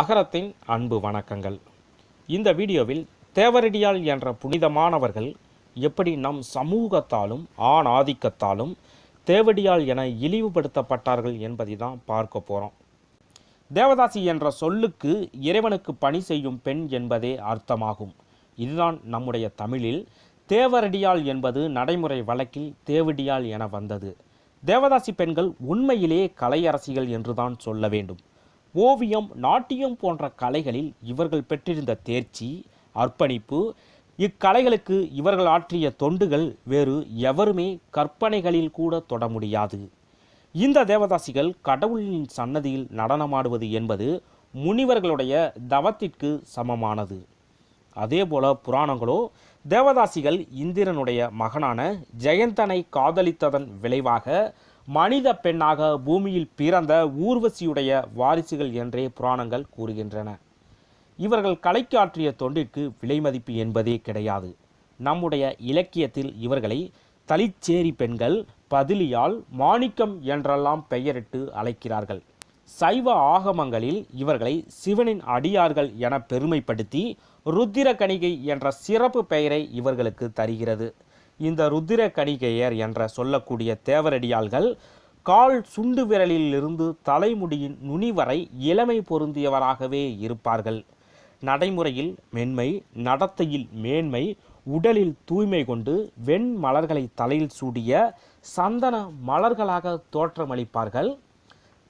அகரத்தின் அன்பு வணக்கங்கள். இந்த வீடியோவில் தேவரடியால் என்ற புனிதமானவர்கள் எப்படி நம் சமூகத்தாலும் ஆண் ஆதிக்கத்தாலும் தேவடியால் என இழிவுபடுத்தப்பட்டார்கள் என்பதை தான் பார்க்க போகிறோம். தேவதாசி என்ற சொல்லுக்கு இறைவனுக்கு பணி செய்யும் பெண் என்பதே அர்த்தமாகும். இதுதான் நம்முடைய தமிழில் தேவரடியால் என்பது நடைமுறை வழக்கில் தேவடியால் என வந்தது. தேவதாசி பெண்கள் உண்மையிலேயே கலையரசிகள் என்றுதான் சொல்ல வேண்டும். ஓவியம், நாட்டியம் போன்ற கலைகளில் இவர்கள் பெற்றிருந்த தேர்ச்சி, அர்ப்பணிப்பு, இக்கலைகளுக்கு இவர்கள் ஆற்றிய தொண்டுகள் வேறு எவருமே கற்பனைகளில் கூட தொட முடியாது. இந்த தேவதாசிகள் கடவுளின் சன்னதியில் நடனமாடுவது என்பது முனிவர்களுடைய தவத்திற்கு சமமானது. அதேபோல புராணங்களோ தேவதாசிகள் இந்திரனுடைய மகனான ஜெயந்தனை காதலித்ததன் விளைவாக மனித பெண்ணாக பூமியில் பிறந்த ஊர்வசியுடைய வாரிசுகள் என்றே புராணங்கள் கூறுகின்றன. இவர்கள் கலைக்கு ஆற்றிய தொண்டிற்கு விலை மதிப்பு என்பதே கிடையாது. நம்முடைய இலக்கியத்தில் இவர்களை தளிச்சேரி பெண்கள், பதிலியால், மாணிக்கம் என்றெல்லாம் பெயரிட்டு அழைக்கிறார்கள். சைவ ஆகமங்களில் இவர்களை சிவனின் அடியார்கள் என பெருமைப்படுத்தி ருத்திர கணிகை என்ற சிறப்பு பெயரை இவர்களுக்கு தருகிறது. இந்த ருத்திர கணிகையர் என்ற சொல்லக்கூடிய தேவரடியாள்கள் கால் சுண்டு விரலிலிருந்து தலைமுடியின் நுனி வரை இளமை பொருந்தியவராகவே இருப்பார்கள். நடைமுறையில் மென்மை, நடத்தையில் மேன்மை, உடலில் தூய்மை கொண்டு வெண் மலர்களை தலையில் சூடிய சந்தன மலர்களாக தோற்றமளிப்பார்கள்.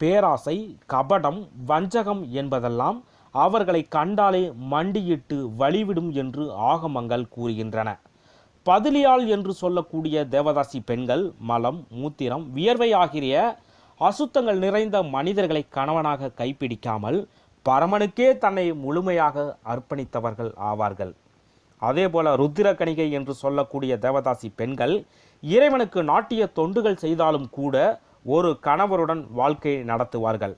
பேராசை, கபடம், வஞ்சகம் என்பதெல்லாம் அவர்களை கண்டாலே மண்டியிட்டு வழிவிடும் என்று ஆகமங்கள் கூறுகின்றன. பதிலியால் என்று சொல்லக்கூடிய தேவதாசி பெண்கள் மலம், மூத்திரம், வியர்வை ஆகிய அசுத்தங்கள் நிறைந்த மனிதர்களை கணவனாக கைப்பிடிக்காமல் பரமனுக்கே தன்னை முழுமையாக அர்ப்பணித்தவர்கள் ஆவார்கள். அதேபோல ருத்திரகணிகை என்று சொல்லக்கூடிய தேவதாசி பெண்கள் இறைவனுக்கு நாட்டிய தொண்டுகள் செய்தாலும் கூட ஒரு கணவருடன் வாழ்க்கை நடத்துவார்கள்.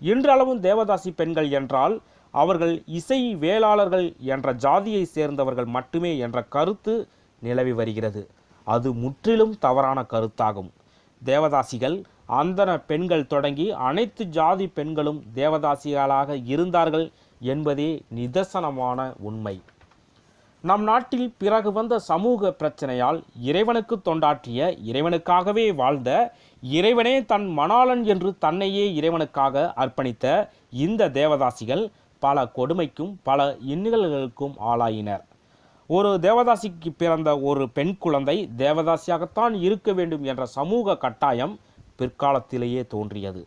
இன்றளவும் தேவதாசி பெண்கள் என்றால் அவர்கள் இசை வேளாளர்கள் என்ற ஜாதியை சேர்ந்தவர்கள் மட்டுமே என்ற கருத்து நிலவி வருகிறது. அது முற்றிலும் தவறான கருத்தாகும். தேவதாசிகள் அந்தன பெண்கள் தொடங்கி அனைத்து ஜாதி பெண்களும் தேவதாசிகளாக இருந்தார்கள் என்பதே நிதர்சனமான உண்மை. நம் நாட்டில் பிறகு வந்த சமூக பிரச்சனையால் இறைவனுக்கு தொண்டாற்றிய, இறைவனுக்காகவே வாழ்ந்த, இறைவனே தன் மணாளன் என்று தன்னையே இறைவனுக்காக அர்ப்பணித்த இந்த தேவதாசிகள் பல கொடுமைக்கும் பல இன்னல்களுக்கும் ஆளாயினர். ஒரு தேவதாசிக்கு பிறந்த ஒரு பெண் குழந்தை தேவதாசியாகத்தான் இருக்க வேண்டும் என்ற சமூக கட்டாயம் பிற்காலத்திலேயே தோன்றியது.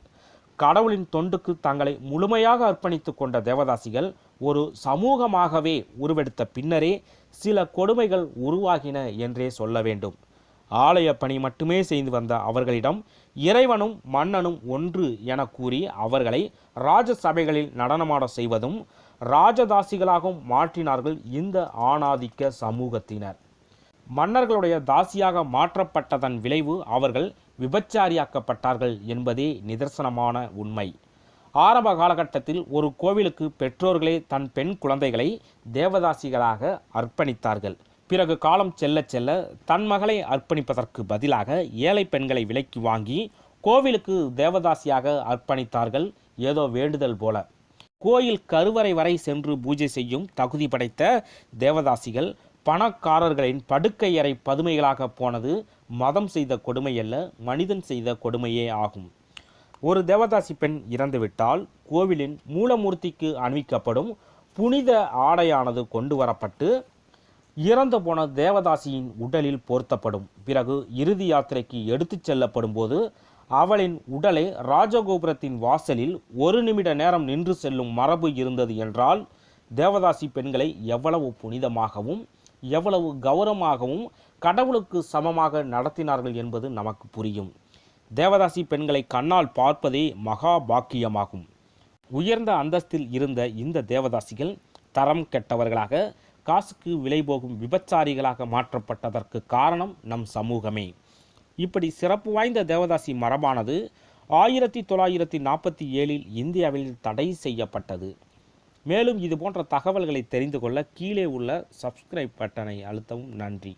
கடவுளின் தொண்டுக்கு தங்களை முழுமையாக அர்ப்பணித்து கொண்ட தேவதாசிகள் ஒரு சமூகமாகவே உருவெடுத்த பின்னரே சில கொடுமைகள் உருவாகின என்றே சொல்ல வேண்டும். ஆலய பணி மட்டுமே செய்து வந்த அவர்களிடம் இறைவனும் மன்னனும் ஒன்று என கூறி அவர்களை ராஜசபைகளில் நடனமாட செய்வதும் ராஜதாசிகளாகவும் மாற்றினார்கள் இந்த ஆணாதிக்க சமூகத்தினர். மன்னர்களுடைய தாசியாக மாற்றப்பட்டதன் விளைவு அவர்கள் விபச்சாரியாக்கப்பட்டார்கள் என்பதே நிதர்சனமான உண்மை. ஆரம்ப காலகட்டத்தில் ஒரு கோவிலுக்கு பெற்றோர்களே தன் பெண் குழந்தைகளை தேவதாசிகளாக அர்ப்பணித்தார்கள். பிறகு காலம் செல்ல செல்ல தன் மகளை அர்ப்பணிப்பதற்கு பதிலாக ஏழை பெண்களை விலைக்கு வாங்கி கோவிலுக்கு தேவதாசியாக அர்ப்பணித்தார்கள். ஏதோ வேண்டுதல் போல. கோயில் கருவறை வரை சென்று பூஜை செய்யும் தகுதி படைத்த தேவதாசிகள் பணக்காரர்களின் படுக்கை அறை பதுமைகளாக போனது மதம் செய்த கொடுமையல்ல, மனிதன் செய்த கொடுமையே ஆகும். ஒரு தேவதாசி பெண் இறந்துவிட்டால் கோவிலின் மூலமூர்த்திக்கு அணிவிக்கப்படும் புனித ஆடையானது கொண்டு வரப்பட்டு இறந்து போன தேவதாசியின் உடலில் போர்த்தப்படும். பிறகு இறுதி யாத்திரைக்கு எடுத்துச் செல்லப்படும் போது அவளின் உடலை ராஜகோபுரத்தின் வாசலில் 1 நிமிட நேரம் நின்று செல்லும் மரபு இருந்தது என்றால் தேவதாசி பெண்களை எவ்வளவு புனிதமாகவும் எவ்வளவு கௌரவமாகவும் கடவுளுக்கு சமமாக நடத்தினார்கள் என்பது நமக்கு புரியும். தேவதாசி பெண்களை கண்ணால் பார்ப்பதே மகா பாக்கியமாகும். உயர்ந்த அந்தஸ்தில் இருந்த இந்த தேவதாசிகள் தரம் கெட்டவர்களாக, காசுக்கு விலை போகும் விபச்சாரிகளாக மாற்றப்பட்டதற்கு காரணம் நம் சமூகமே. இப்படி சிறப்பு வாய்ந்த தேவதாசி மரபானது 1947 இந்தியாவில் தடை செய்யப்பட்டது. மேலும் இது போன்ற தகவல்களை தெரிந்து கொள்ள கீழே உள்ள சப்ஸ்கிரைப் பட்டனை அழுத்தவும். நன்றி.